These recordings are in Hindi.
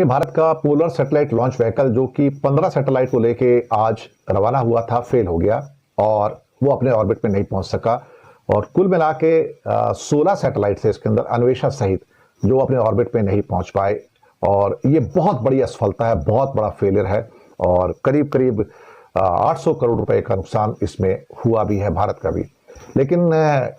जानेंगे भारत का पोलर सैटेलाइट लॉन्च व्हीकल जो कि 15 सैटेलाइट को लेके आज रवाना हुआ था, फेल हो गया और वो अपने ऑर्बिट में नहीं पहुंच सका। और कुल मिला के 16 सैटेलाइट थे इसके अंदर, अन्वेषा सहित, जो अपने ऑर्बिट में नहीं पहुंच पाए। और ये बहुत बड़ी असफलता है, बहुत बड़ा फेलियर है और करीब करीब 800 करोड़ रुपए का नुकसान इसमें हुआ भी है भारत का भी। लेकिन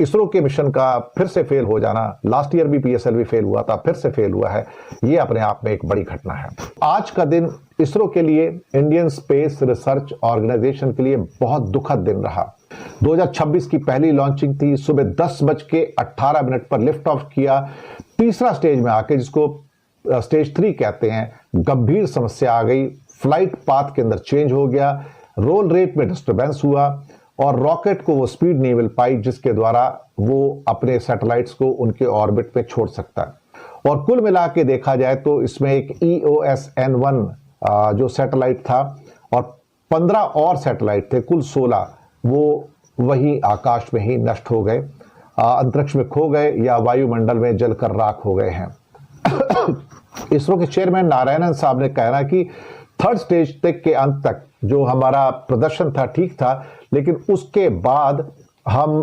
इसरो के मिशन का फिर से फेल हो जाना, लास्ट ईयर भी पीएसएलवी फेल हुआ था, फिर से फेल हुआ है, ये अपने आप में एक बड़ी घटना है। आज का दिन इसरो के लिए, इंडियन स्पेस रिसर्च ऑर्गेनाइजेशन के लिए बहुत दुखद दिन रहा। 2026 की पहली लॉन्चिंग थी, सुबह 10:18 पर लिफ्ट ऑफ किया। तीसरा स्टेज में आके, जिसको स्टेज 3 कहते हैं, गंभीर समस्या आ गई। फ्लाइट पाथ के अंदर चेंज हो गया, रोल रेट में डिस्टर्बेंस हुआ और रॉकेट को वो स्पीड नहीं मिल पाई जिसके द्वारा वो अपने सैटेलाइट्स को उनके ऑर्बिट पे छोड़ सकता है। और कुल मिला के देखा जाए तो इसमें एक EOS N1 जो सैटेलाइट था और 15 और सैटेलाइट थे, कुल 16, वो वही आकाश में ही नष्ट हो गए, अंतरिक्ष में खो गए या वायुमंडल में जलकर राख हो गए हैं। इसरो के चेयरमैन नारायणन साहब ने कहना कि थर्ड स्टेज तक के अंत तक जो हमारा प्रदर्शन था ठीक था, लेकिन उसके बाद हम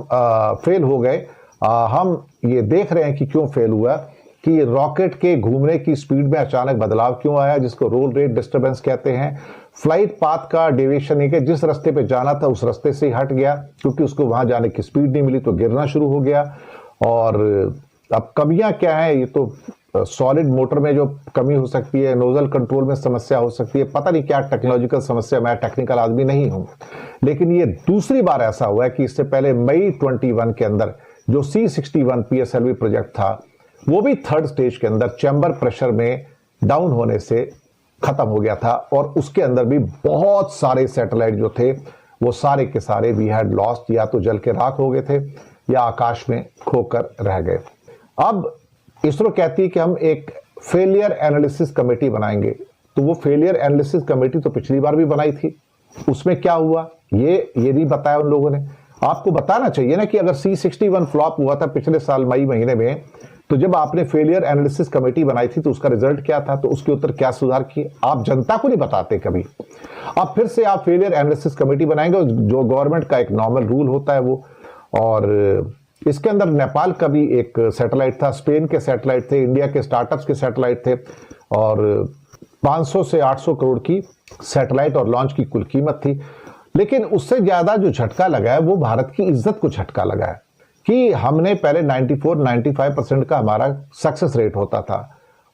फेल हो गए। हम ये देख रहे हैं कि क्यों फेल हुआ, कि रॉकेट के घूमने की स्पीड में अचानक बदलाव क्यों आया, जिसको रोल रेट डिस्टर्बेंस कहते हैं। फ्लाइट पाथ का डेविएशन है कि जिस रास्ते पे जाना था उस रास्ते से ही हट गया, क्योंकि उसको वहां जाने की स्पीड नहीं मिली तो गिरना शुरू हो गया। और अब कमियां क्या है, ये तो सॉलिड मोटर में जो कमी हो सकती है, नोजल कंट्रोल में समस्या हो सकती है, पता नहीं क्या टेक्नोलॉजिकल समस्या, मैं टेक्निकल आदमी नहीं हूं। लेकिन ये दूसरी बार ऐसा हुआ है कि इससे पहले मई 21 के अंदर जो C61 PSLV प्रोजेक्ट था, वो भी थर्ड स्टेज के अंदर चैम्बर प्रेशर में डाउन होने से खत्म हो गया था और उसके अंदर भी बहुत सारे सैटेलाइट जो थे वो सारे के सारे वी हैड लॉस्ट, या तो जल के राख हो गए थे या आकाश में खोकर रह गए। अब इसरो कहती है कि हम एक फेलियर एनालिसिस कमेटी बनाएंगे, तो वो फेलियर एनालिसिस कमेटी तो पिछली बार भी बनाई थी, उसमें क्या हुआ ये नहीं बताया उन लोगों ने। आपको बताना चाहिए ना कि अगर C61 फ्लॉप हुआ था पिछले साल मई महीने में, तो जब आपने फेलियर एनालिसिस कमेटी बनाई थी तो उसका रिजल्ट क्या था, तो उसके ऊपर क्या सुधार किए, आप जनता को नहीं बताते कभी। अब फिर से आप फेलियर एनालिसिस कमेटी बनाएंगे, जो गवर्नमेंट का एक नॉर्मल रूल होता है वो। और इसके अंदर नेपाल का भी एक सैटेलाइट था, स्पेन के सैटेलाइट थे, इंडिया के स्टार्टअप्स के सैटेलाइट थे और 500 से 800 करोड़ की सैटेलाइट और लॉन्च की कुल कीमत थी। लेकिन उससे ज्यादा जो झटका लगा है वो भारत की इज्जत को झटका लगा है कि हमने पहले 94-95% का हमारा सक्सेस रेट होता था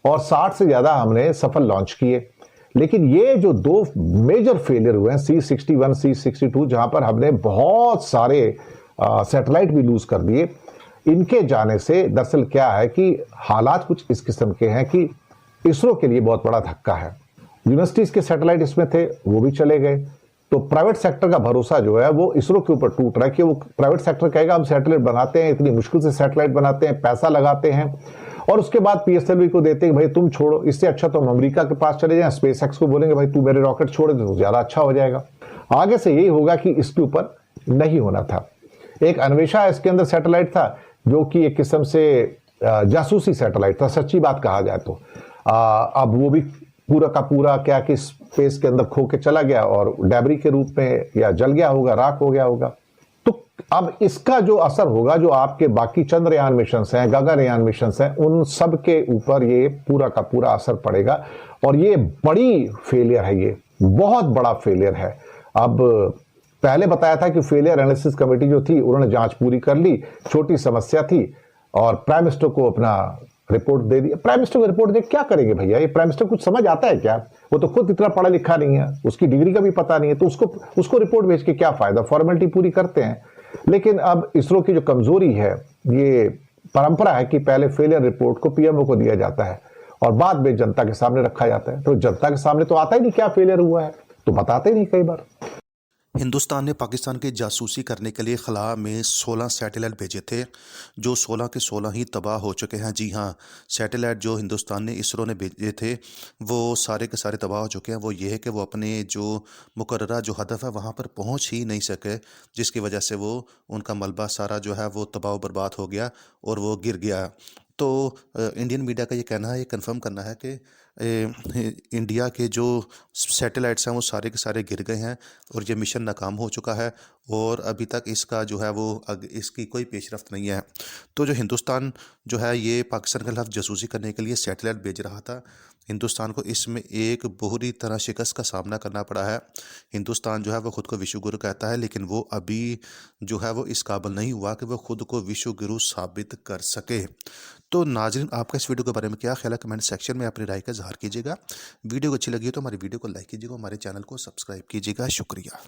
और 60 से ज्यादा हमने सफल लॉन्च किए। लेकिन ये जो दो मेजर फेलियर हुए हैं, C61, C62, जहां पर हमने बहुत सारे सैटेलाइट भी लूज कर दिए, इनके जाने से दरअसल क्या है कि हालात कुछ इस किस्म के हैं कि इसरो के लिए बहुत बड़ा धक्का है। यूनिवर्सिटीज के सैटेलाइट इसमें थे, वो भी चले गए, तो प्राइवेट सेक्टर का भरोसा जो है वो इसरो के ऊपर टूट रहा है कि वो प्राइवेट सेक्टर कहेगा हम सैटेलाइट बनाते हैं, इतनी मुश्किल से सैटेलाइट बनाते हैं, पैसा लगाते हैं और उसके बाद पीएसएलवी को देते हैं भाई तुम छोड़ो, इससे अच्छा तो हम अमेरिका के पास चले जाएं, स्पेस एक्स को बोलेंगे भाई तू मेरे रॉकेट छोड़ दे तो ज्यादा अच्छा हो जाएगा। आगे से यही होगा कि इसके ऊपर नहीं होना था। एक अन्वेषा इसके अंदर सैटेलाइट था जो कि एक किस्म से जासूसी सैटेलाइट था, सच्ची बात कहा जाए तो। अब वो भी पूरा का पूरा क्या कि स्पेस के अंदर खो के चला गया और डैबरी के रूप में या जल गया होगा, राख हो गया होगा। तो अब इसका जो असर होगा, जो आपके बाकी चंद्रयान मिशन हैं, गगनयान मिशन हैं, उन सब के ऊपर ये पूरा का पूरा असर पड़ेगा और ये बड़ी फेलियर है, ये बहुत बड़ा फेलियर है। अब पहले बताया था कि फेलियर एनालिसिस कमेटी जो थी उन्होंने जांच पूरी कर ली, छोटी समस्या थी और प्राइम मिनिस्टर को अपना रिपोर्ट दे दी। प्राइम मिनिस्टर को रिपोर्ट दे क्या करेंगे भैया, ये प्राइम मिनिस्टर कुछ समझ आता है क्या, वो तो खुद इतना पढ़ा लिखा नहीं है, उसकी डिग्री का भी पता नहीं है, तो उसको रिपोर्ट भेज के क्या फायदा, फॉर्मेलिटी पूरी करते हैं। लेकिन अब इसरो की जो कमजोरी है, ये परंपरा है कि पहले फेलियर रिपोर्ट को पीएमओ को दिया जाता है और बाद में जनता के सामने रखा जाता है। तो जनता के सामने तो आता ही नहीं क्या फेलियर हुआ है, तो बताते ही नहीं कई बार। हिंदुस्तान ने पाकिस्तान की जासूसी करने के लिए खला में 16 सैटेलाइट भेजे थे, जो 16 के 16 ही तबाह हो चुके हैं। जी हाँ, सैटेलाइट जो हिंदुस्तान ने, इसरो ने भेजे थे, वो सारे के सारे तबाह हो चुके हैं। वो ये है कि वो अपने जो मुकर्ररा जो हदफ है वहाँ पर पहुँच ही नहीं सके, जिसकी वजह से वो उनका मलबा सारा जो है वो तबाह बर्बाद हो गया और वो गिर गया। तो इंडियन मीडिया का ये कहना है, ये कंफर्म करना है कि इंडिया के जो सैटेलाइट्स हैं वो सारे के सारे गिर गए हैं और ये मिशन नाकाम हो चुका है और अभी तक इसका जो है वो इसकी कोई पेशरफ्त नहीं है। तो जो हिंदुस्तान जो है ये पाकिस्तान के खिलाफ जासूसी करने के लिए सैटेलाइट भेज रहा था। हिंदुस्तान को इसमें एक बुरी तरह शिकस्त का सामना करना पड़ा है। हिंदुस्तान जो है वो खुद को विश्व गुरु कहता है, लेकिन वो अभी जो है वो इस काबिल नहीं हुआ कि वो खुद को विश्व गुरु साबित कर सके। तो नाज़रीन, आपका इस वीडियो के बारे में क्या ख्याल है? कमेंट सेक्शन में अपनी राय का इज़हार कीजिएगा। वीडियो को अच्छी लगी हो तो हमारी वीडियो को लाइक कीजिएगा, हमारे चैनल को सब्सक्राइब कीजिएगा। शुक्रिया।